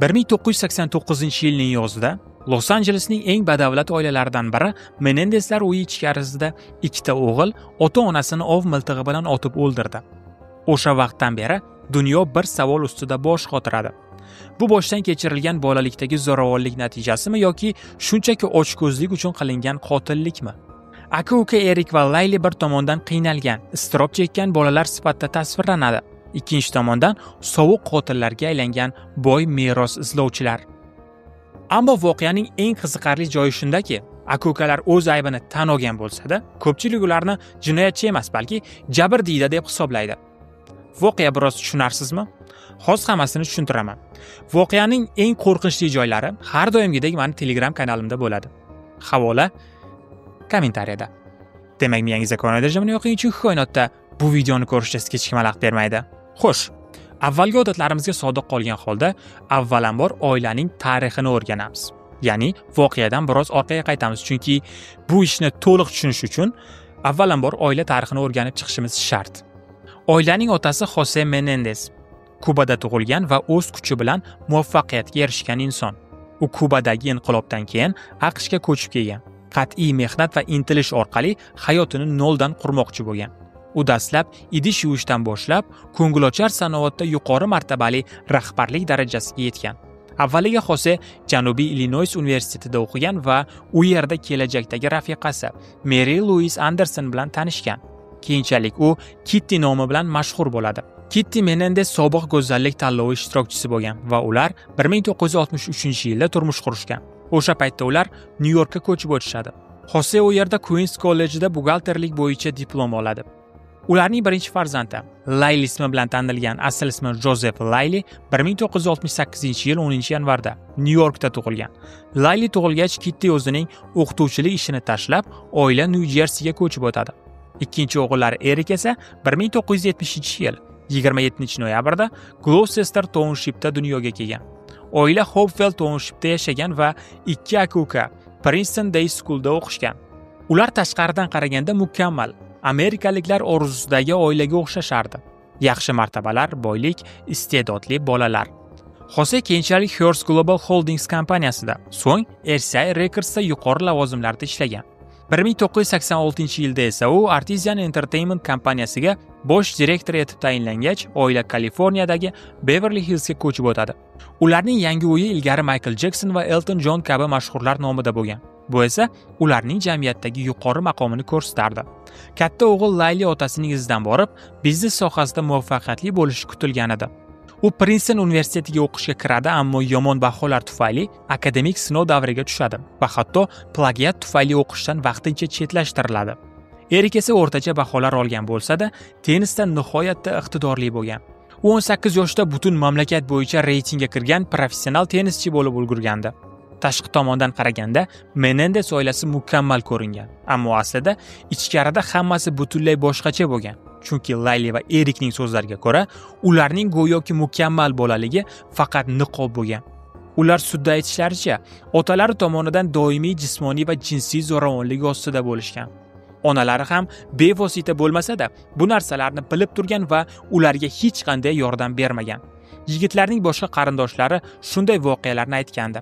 1989-yilning yozida Los Anjelesning eng badavlat oilalaridan biri Menendeslar uyi ichkarisida ikkita o'g'il ota-onasini ov miltig'i bilan otib o'ldirdi. O'sha vaqtdan beri dunyo bir savol ustida bosh qotiradi. Bu boshdan kechirilgan bolalikdagi zo'ravonlik natijasimi yoki shunchaki ochko'zlik uchun qilingan qotillikmi? Aka-uka Erik va Layli bir tomondan qiynalgan, iztirob chekkan bolalar sifatida tasvirlanadi. Ikkinchi tomondan sovuq qotillarga aylangan boy meros izlovchilar. Ammo voqeaning eng qiziqarli joyi shundaki, aka-ukalar o'z aybini tan olgan bo'lsa-da, ko'pchilik ularni jinoyatchi emas, balki jabrdiyda deb hisoblaydi. Voqea biroz tushunarsizmi? Hozir hammasini tushuntiraman. Voqeaning eng qo'rqinchli joylari har doimgidek meni Telegram kanalimda bo'ladi. Havola kommentariyada. Demak, yangi zakonida jamini yoqing uchun koinotda bu videoni ko'rishga sizga hech kim xalaqit bermaydi. Xo'sh, avvalgi odatlarimizga sodiq qolgan holda, avvalambor oilaning tarixini o'rganamiz. Ya'ni voqeadan biroz orqaga qaytamiz, chunki bu ishni to'liq tushunish uchun avvalambor oila tarixini o'rganib chiqishimiz shart. Oilaning otasi Jose Menendez Kubada tug'ilgan va o'z kuchi bilan muvaffaqiyatga erishgan inson. U Kubadagi inqilobdan keyin AQShga ko'chib kelgan. Qat'iy mehnat va intilish orqali hayotini noldan qurmoqchi bo'lgan. U dastlab idish yuvishdan boshlab, ko'ngilochar sanoatda yuqori martabali rahbarlik darajasiga yetgan. Avvaliga Jose Janubiy Illinois universitetida o'qigan va u yerda kelajakdagi rafiqasi Mary Louise Anderson bilan tanishgan. Keyinchalik u Kitty nomi bilan mashhur bo'ladi. Kitty Menendez sobiq go'zallik tanlovi ishtirokchisi bo'lgan va ular 1963-yilda turmush qurishgan. O'sha paytda ular New Yorkka ko'chib o'tishadi. Jose u yerda Queens kollejida buxgalterlik bo'yicha diplom oladi. Ularning birinchi farzandi, Layli ismi bilan tanilgan asl ismi Joseph Layli 1968-yil 10-yanvarda New Yorkda tug'ilgan. Layli tug'ilgach, Kitty o'zining o'qituvchilik ishini tashlab, oila New Jerseyga ko'chib o'tadi. Ikkinchi o'g'illari Erik esa 1970-yil 27-noyabrda Gloucester Townshipda dunyoga kelgan. Oila Hopewell Townshipda yashagan va ikki aka-uka Princeton Day School'da o'qishgan. Ular tashqaridan qaraganda mukammal, amerikaliklar orzusidagi oilaga o'xshashardi. Yaxshi martabalar, boylik, iste'dodli bolalar. Jose keyinchalik Hearst Global Holdings kompaniyasida, so'ng RCI Recordsda yuqori lavozimlarda ishlagan. 1986-yilda esa u Artisan Entertainment kompaniyasiga bosh direktor etib tayinlangach, oila Kaliforniyadagi Beverly Hillsga ko'chib o'tadi. Ularning yangi uyi ilgari Michael Jackson va Elton John kabi mashhurlar nomida bo'lgan. Bu esa ularning jamiyatdagi yuqori maqomini ko'rsatardi. Katta o'g'il Layli otasining izidan borib, biznes sohasida muvaffaqiyatli bo'lishi kutilgan edi. U Princeton universitetiga o'qishga kiradi, ammo yomon baholar tufayli akademik sinov davriga tushadi va hatto plagiat tufayli o'qishdan vaqtincha chetlashtiriladi. Erik esa o'rtacha baholar olgan bo'lsa-da, tennisda nihoyatda iqtidorli bo'lgan. U 18 yoshda butun mamlakat bo'yicha reytingga kirgan professional tennischi bo'lib ulgurgandi. Tashqi tomondan qaraganda Menendez oilasi mukammal ko'ringan, ammo aslida ichkarida hammasi butunlay boshqacha bo'lgan. Chunki Layli va Erikning so'zlariga ko'ra, ularning go'yoki mukammal bolaligi faqat niqob bo'lgan. Ular sudda aytishlaricha, otalari tomonidan doimiy jismoniy va jinsiy zo'ravonlik ostida bo'lishgan. Onalari ham bevosita bo'lmasa-da, bu narsalarni bilib turgan va ularga hech qanday yordam bermagan. Yigitlarning boshqa qarindoshlari shunday voqealarni aytgandi.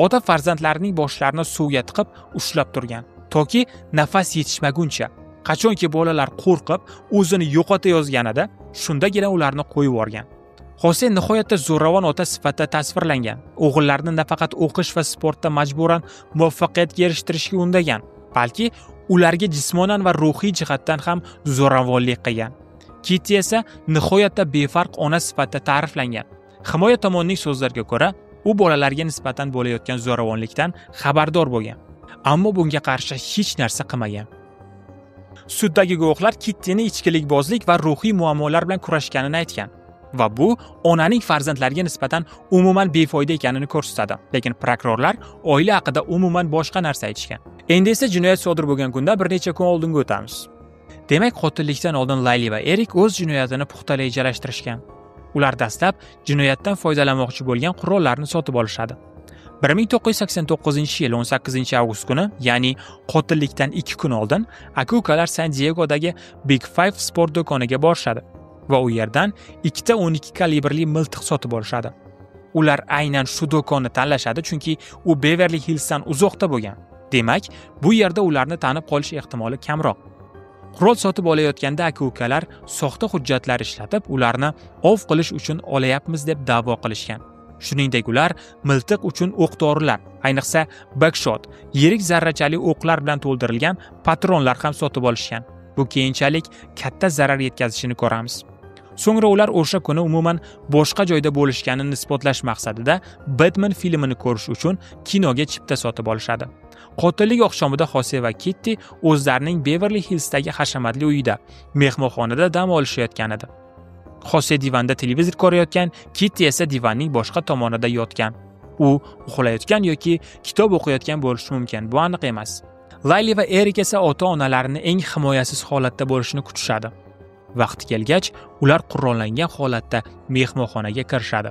Ota farzandlarining boshlarini suvga tiqib ushlab turgan, toki nafas yetishmaguncha. Qachonki bolalar qo'rqib, o'zini yo'qotayozganida, shundagina ularni qo'yib yuborgan. Jose nihoyatda zo'ravon ota sifatida tasvirlangan. O'g'illarni nafaqat o'qish va sportda majburan muvaffaqiyatga erishtirishga undagan, balki ularga jismonan va ruhiy jihatdan ham zo'ravonlik qilgan. Kitty esa nihoyatda befarq ona sifatida ta'riflangan. Himoya tomonining so'zlariga ko'ra, u bolalarga nisbatan bo'layotgan zo'ravonlikdan xabardor bo'lgan, ammo bunga qarshi hech narsa qilmagan. Suddagi guvohlar Kittyni ichkilikbozlik va ruhiy muammolar bilan kurashganini aytgan va bu onaning farzandlariga nisbatan umuman befoyda ekanini ko'rsatadi. Lekin prokurorlar oila haqida umuman boshqa narsa aytishgan. Endi esa jinoyat sodir bo'lgan kunda bir necha kun oldinga o'tamiz. Demak, qotillikdan oldin Layli va Erik o'z jinoyatini puxta rejalashtirishgan. Ular dastlab jinoyatdan foydalanmoqchi bo'lgan qurollarni sotib olishadi. 1989-yil 18-avgust kuni, ya'ni qotillikdan 2 kun oldin, aka-ukalar San-Diegodagi Big Five sport do'koniga borishadi va u yerdan ikkita 12 kalibrli miltiq sotib olishadi. Ular aynan shu do'konni tanlashadi, chunki u Beverly Hillsdan uzoqda bo'lgan. Demak, bu yerda ularni tanib qolish ehtimoli kamroq. Qurol sotib olayotganda aka-ukalar soxta hujjatlar ishlatib, ularni ov qilish uchun olayapmiz deb da'vo qilishgan. Shuningdek, ular miltiq uchun o'q-dorilar, ayniqsa backshot, yirik zarrachali o'qlar bilan to'ldirilgan patronlar ham sotib olishgan. Bu keyinchalik katta zarar yetkazishini ko'ramiz. So'ngra ular o'sha kuni umuman boshqa joyda bo'lishganini isbotlash maqsadida Batman filmini ko'rish uchun kinoga chipta sotib olishadi. Qotillik oqshomida Xose va Kitty o'zlarining Beverly Hillsdagi hashamatli uyida, mehmonxonada dam olishayotgan edi. Xose divanda televizor ko'rayotgan, Kitty esa divanning boshqa tomonida yotgan. U uxlayotgan yoki kitob o'qiyotgan bo'lishi mumkin, bu aniq emas. Layli va Erik esa ota-onalarini eng himoyasiz holatda bo'lishini kutishadi. Vaqti kelgach, ular qurollangan holatda mehmonxonaga kirishadi.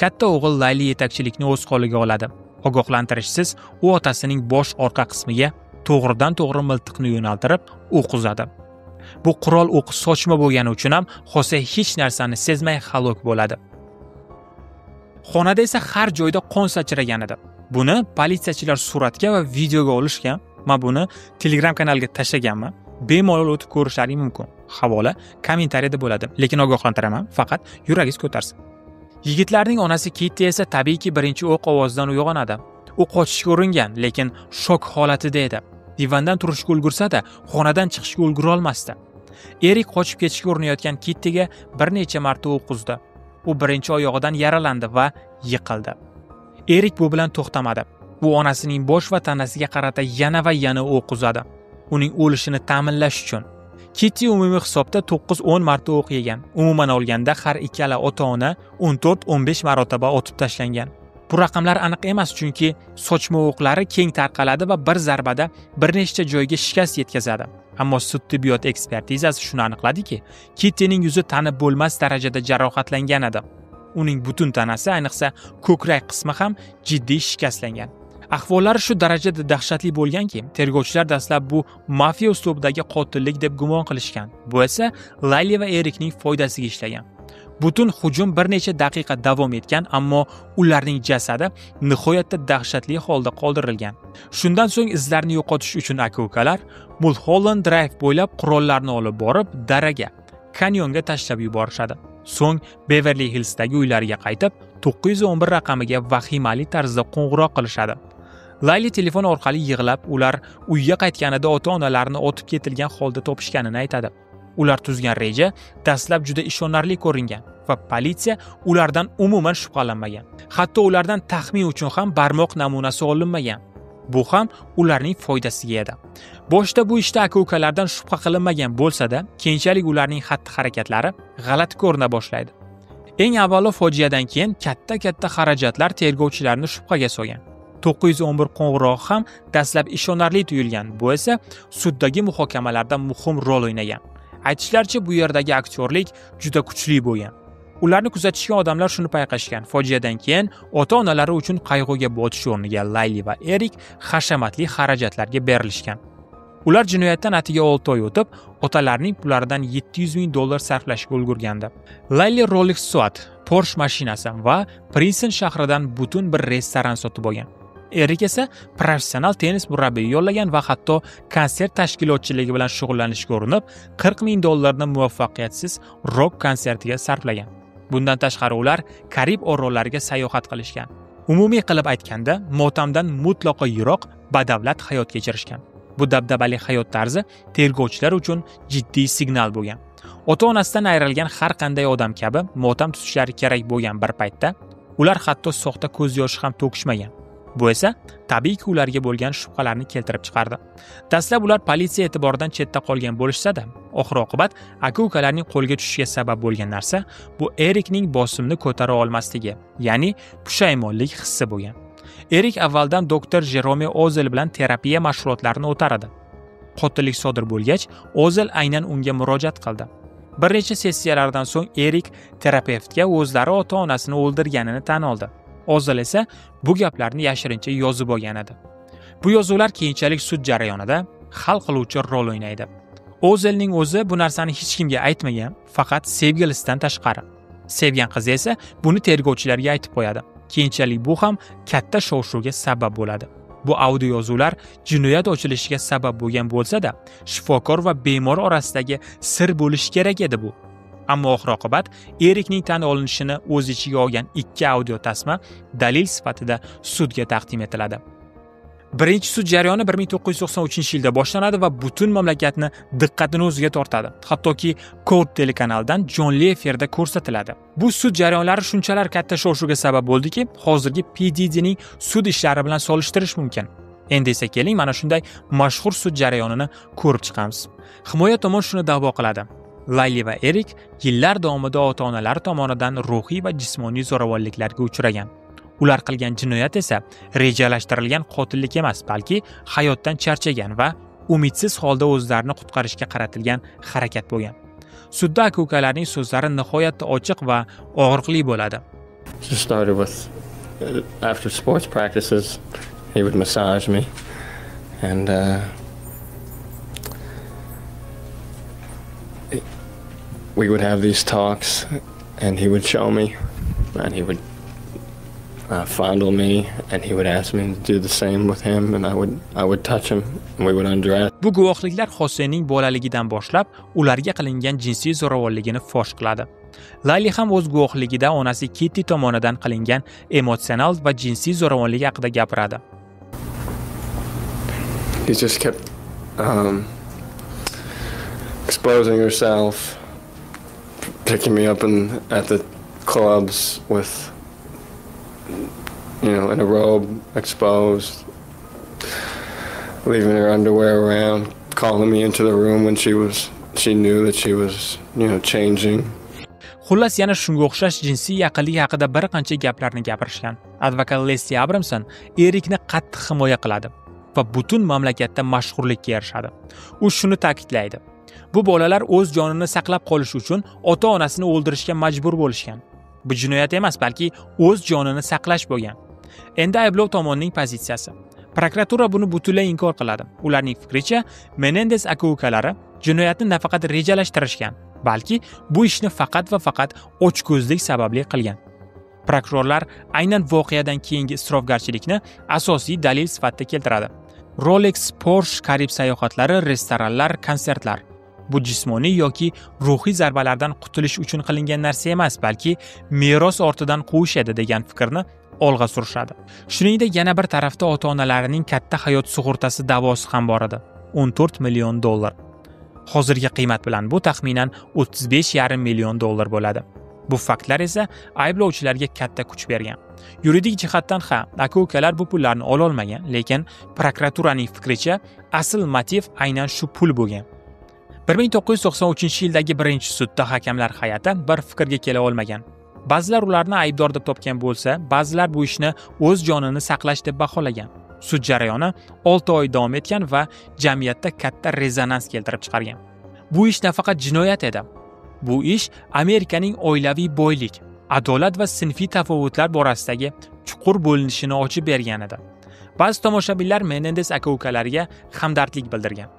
Katta o'g'il Layli yetakchilikni o'z qo'liga oladi. Ogohlantirishsiz u otasining bosh orqa qismiga to'g'ridan-to'g'ri miltiqni yo'naltirib, o'q uzadi. Bu qurol o'qi sochma bo'lgani uchun ham Xose hech narsani sezmay halok bo'ladi. Xonada esa har joyda qon sachragan edi. Buni politsiyachilar suratga va videoga olishgan. Men buni Telegram kanaliga tashlaganman. Bemalol o'tib ko'rishlaring mumkin. Havola kommentariyada bo'ladi. Lekin ogohlantiraman, faqat yuragingiz ko'tarsin. Yigitlarning onasi Kitty esa tabiiyki birinchi o'q ovozidan uyg'onadi. U qochishga uringan, lekin shok holatida edi. Divandan turishga ulgursa-da, xonadan chiqishga ulgura olmasdi. Erik qochib ketishga urinayotgan Kittyga bir necha marta o'q uzdi. U birinchi oyog'idan yaralandi va yiqildi. Erik bu bilan to'xtamadi. U onasining bosh va tanasiga qarata yana va yana o'q uzadi. Uning o'lishini ta'minlash uchun. Kitty umumiy hisobda 9-10 marta o'q yegan. Umuman olganda har ikkala ota-ona 14-15 marotaba otib tashlangan. Bu raqamlar aniq emas, chunki sochma o'qlari keng tarqaladi va bir zarbada bir nechta joyga shikast yetkazadi. Ammo sud tibbiyot ekspertizasi shuni aniqladiki, Kittyning yuzi tanib bo'lmas darajada jarohatlangan edi. Uning butun tanasi, ayniqsa ko'krak qismi ham jiddiy shikastlangan. Ahvollari shu darajada dahshatli bo'lganki, tergovchilar dastlab bu mafiya uslubidagi qotillik deb gumon qilishgan. Bu esa Layli va Erikning foydasiga ishlagan. Butun hujum bir necha daqiqa davom etgan, ammo ularning jasadi nihoyatda dahshatli holda qoldirilgan. Shundan so'ng izlarni yo'qotish uchun aka-ukalar Mulholland Drive bo'ylab qurollarni olib borib, daraga, kanyonga tashlab yuborishadi. So'ng Beverly Hillsdagi uylariga qaytib, 911 raqamiga vahimali tarzda qo'ng'iroq qilishadi. Layli telefon orqali yig'lab, ular uyga qaytganida ota-onalarini otib ketilgan holda topishganini aytadi. Ular tuzgan reja dastlab juda ishonarli ko'ringan va politsiya ulardan umuman shubhalanmagan. Hatto ulardan taxmin uchun ham barmoq namunasi olinmagan. Bu ham ularning foydasiga edi. Boshda bu ishda aka-ukalardan shubha qilinmagan bo'lsa-da, keyinchalik ularning xatti-harakatlari g'alati ko'rina boshlaydi. Eng avvalo fojiadan keyin katta xarajatlar tergovchilarni shubhaga solgan. 911 qo'ng'iroq ham dastlab ishonarli tuyulgan. Bu esa suddagi muhokamalarda muhim rol o'ynagan. Aytishlaricha, bu yerdagi aktyorlik juda kuchli bo'lgan. Ularni kuzatishgan odamlar shuni payqashgan. Fojiadan keyin ota-onalari uchun qayg'uga botish o'rniga Layli va Erik hashamatli xarajatlarga berilishgan. Ular jinoyatdan atiga 6 oy o'tib, otalarining pullaridan $700,000 sarflashga ulgurgandi. Layli Rolex soat, Porsche mashinasi va Princeton shahridan butun bir restoran sotib olgan. Erik esa professional tennis murabbiyi yollagan va hatto konsert tashkilotchiligi bilan shug'ullanishga urinib, $40,000 ni muvaffaqiyatsiz rock konsertiga sarflagan. Bundan tashqari ular Karib orollariga sayohat qilishgan. Umumiy qilib aytganda, motamdan mutlaqo yiroq badavlat hayot kechirishgan. Bu dabdabali hayot tarzi tergovchilar uchun jiddiy signal bo'lgan. Ota-onasidan ayrilgan har qanday odam kabi motam tutishlari kerak bo'lgan bir paytda ular hatto soxta ko'z yoshi ham to'kishmagan. Bu esa tabiiyki ularga bo'lgan shubhalarni keltirib chiqardi. Dastlab ular politsiya e'tiboridan chetda qolgan bo'lishsa-da, oxir-oqibat aka-ukalarning qo'lga tushishiga sabab bo'lgan narsa bu Erikning bosimni ko'tara olmasligi, ya'ni pushaymonlik hissi bo'lgan. Erik avvaldan doktor Jerome Ozel bilan terapiya mashg'ulotlarini o'tar edi. Qotillik sodir bo'lgach, Ozel aynan unga murojaat qildi. Bir necha sessiyalardan so'ng Erik terapevtga o'zlari ota-onasini o'ldirganini tan oldi. Ozel esa bu gaplarni yashirincha yozib olgan edi. Bu yozuvlar keyinchalik sud jarayonida hal qiluvchi rol o'ynaydi. Ozelning o'zi bu narsani hech kimga aytmagan, faqat sevgilisidan tashqari. Sevgan qizi esa buni tergovchilarga aytib qo'yadi. Keyinchalik bu ham katta shov-shuvga sabab bo'ladi. Bu audio yozuvlar jinoyat ochilishiga sabab bo'lgan bo'lsa-da, shifokor va bemor orasidagi sir bo'lishi kerak edi bu. Ammo oxir-oqibat Erikning tan olinishini o'z ichiga olgan 2 audio tasma dalil sifatida sudga taqdim etiladi. Birinchi sud jarayoni 1993-yilda boshlanadi va butun mamlakatni diqqatini o'ziga tortadi. Hattoki Court telekanalidan jonli efirda ko'rsatiladi. Bu sud jarayonlari shunchalar katta shov-shuvga sabab bo'ldiki, hozirgi PDDning sud ishlari bilan solishtirish mumkin. Endi esa keling mana shunday mashhur sud jarayonini ko'rib chiqamiz. Himoya tomon shuni da'vo qiladi. Layli va Erik yillar davomida ota-onalari tomonidan ruhiy va jismoniy zo'ravonliklarga uchragan. Ular qilgan jinoyat esa rejalashtirilgan qotillik emas, balki hayotdan charchagan va umidsiz holda o'zlarini qutqarishga qaratilgan harakat bo'lgan. Sudda aka-ukalarning so'zlari nihoyatda ochiq va og'riqli bo'ladi. Just started with after sports practices, he would massage me and we would have these talks and he would show me and he would fondle me and he would ask me to do the same with him and I would touch him and we would undress. Bu guvohliklar Xosening bolaligidan boshlab ularga qilingan jinsiy zo'ravonligini fosh qiladi. Layli ham o'z guvohligida onasi Kitty tomonidan qilingan emotsional va jinsiy zo'ravonlik haqida gapiradi. He just kept exposing herself, picking me up at the clubs with, you know, in a robe, exposed, leaving her underwear around, calling me into the room when she knew that she was, you know, changing. Xullas yana shunga o'xshash jinsiy yaqinlik haqida bir qancha gaplarni gapirishgan. Advokat Leslie Abramson Erikni qattiq himoya qiladi va butun mamlakatda mashhurlikka erishadi. U shuni ta'kidlaydi. Bu bolalar o'z jonini saqlab qolish uchun ota-onasini o'ldirishga majbur bo'lishgan. Bu jinoyat emas, balki o'z jonini saqlash bo'lgan. Endi ayblov tomonining pozitsiyasi. Prokuratura buni butunlay inkor qiladi. Ularning fikricha, Menendez aka-ukalari jinoyatni nafaqat rejalashtirishgan, balki bu ishni faqat va faqat ochko'zlik sababli qilgan. Prokurorlar aynan voqeadan keyingi isrofgarchilikni asosiy dalil sifatida keltiradi. Rolex, Porsche, Karib sayohatlari, restoranlar, konsertlar. Bu jismoniy yoki ruhiy zarbalardan qutulish uchun qilingan narsa emas, balki meros ortidan quvish edi degan fikrni olg'a surishadi. Shuningdek, yana bir tarafda ota-onalarining katta hayot sug'urtasi da'vosi ham bor edi. $14 million. Hozirgi qiymat bilan bu taxminan $35,5 million bo'ladi. Bu faktlar esa ayblovchilarga katta kuch bergan. Yuridik jihatdan ham aka-ukalar bu pullarni ola olmagan, lekin prokuraturaning fikricha asl motiv aynan shu pul bo'lgan. 1993-yildagi birinchi sudda hakamlar hay'ati bir fikrga kela olmagan. Ba'zilar ularni aybdor deb topgan bo'lsa, ba'zilar bu ishni o'z jonini saqlash deb baholagan. Sud jarayoni 6 oy davom etgan va jamiyatda katta rezonans keltirib chiqargan. Bu ish nafaqat jinoyat edi. Bu ish Amerikaning oilaviy boylik, adolat va sinfiy tafovutlar borasidagi chuqur bo'linishini ochib bergan edi. Ba'zi tomoshabinlar Menendez aka-ukalariga hamdardlik bildirgan.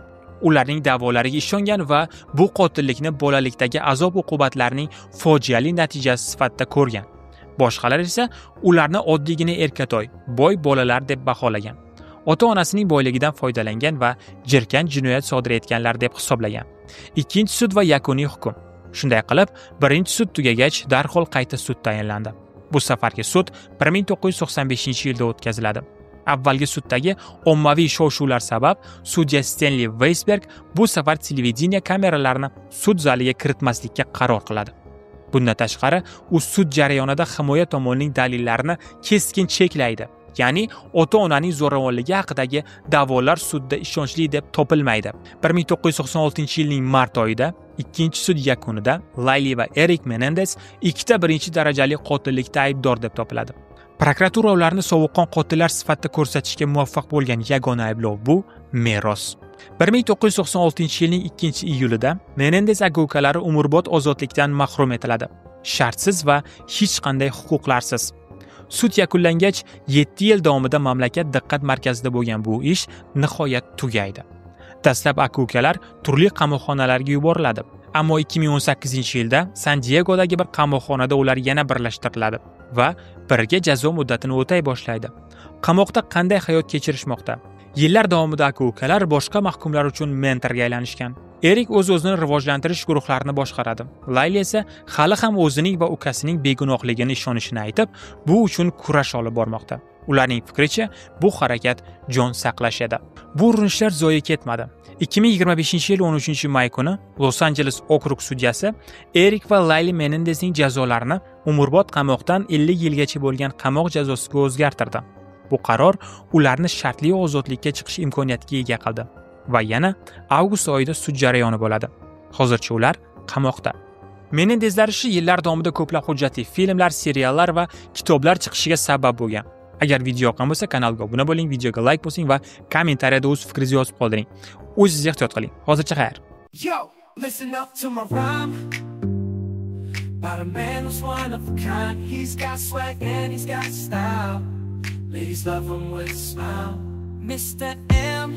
Ularning da'volariga ishongan va bu qotillikni bolalikdagi azob-uqubatlarning fojiali natijasi sifatida ko'rgan. Boshqalar esa ularni oddiygina erkatoy, boy bolalar deb baholagan. Ota-onasining boyligidan foydalangan va jirkan jinoyat sodir etganlar deb hisoblagan. Ikkinchi sud va yakuniy hukm. Shunday qilib, birinchi sud tugagach, darhol qayta sud tayinlandi. Bu safargi sud 1995-yilda o'tkaziladi. Avvalgi suddagi ommaviy shov-shuvlar sabab sudya Stanley Weisberg bu safar televideniya kameralarini sud zaliga kiritmaslikka qaror qiladi. Bundan tashqari, u sud jarayonida himoya tomonining dalillarini keskin cheklaydi. Ya'ni ota-onaning zo'ravonligi haqidagi da'volar sudda ishonchli deb topilmaydi. 1996-yilning mart oyida ikkinchi sud yakunida Layli va Erik Menendez ikkita birinchi darajali qotillikda aybdor deb topiladi. Prokuratura ularni sovuqqon qotillar sifatida ko'rsatishga muvaffaq bo'lgan yagona ayblov bu meros. 1996-yilning 2-iyulida Menendez aka-ukalari umrbod ozodlikdan mahrum etiladi. Shartsiz va hech qanday huquqlarsiz. Sud yakunlangach, 7 yil davomida mamlakat diqqat markazida bo'lgan bu ish nihoyat tugaydi. Dastlab aka-ukalar turli qamoqxonalarga yuboriladi. Ammo 2018-yilda San-Diegodagi bir qamoqxonada ular yana birlashtiriladi va birga jazo muddatini o'tay boshlaydi. Qamoqda qanday hayot kechirishmoqda? Yillar davomida aka-ukalar boshqa mahkumlar uchun mentorga aylanishgan. Erik o'z-o'zini rivojlantirish guruhlarini boshqaradi. Layli esa hali ham o'zining va ukasining begunohligini ishonishini aytib, bu uchun kurash olib bormoqda. Ularning fikricha, bu harakat jon saqlash edi. Bu urinishlar zoye ketmadi. 2025-yil 13-may kuni Los-Anjeles okrug sudyasi Erik va Layli Menendesning jazolarini umrbod qamoqdan 50 yilgacha bo'lgan qamoq jazosiga o'zgartirdi. Bu qaror ularni shartli ozodlikka chiqish imkoniyatiga ega qildi va yana avgust oyida sud jarayoni bo'ladi. Hozircha ular qamoqda. Menendeslar ishi yillar davomida ko'plab hujjatli filmlar, seriallar va kitoblar chiqishiga sabab bo'lgan. Agar video yoqqan bo'lsa, kanalga obuna bo'ling, videoga like bosing va kommentariyada o'z fikringizni yozib qoldiring. O'zingiz ehtiyot qiling. Hozircha xayr. Yo, listen up to my rhyme. About a man who's one of a kind. He's got swag and he's got style. Ladies love him with a smile. Mr. M,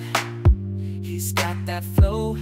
he's got that flow.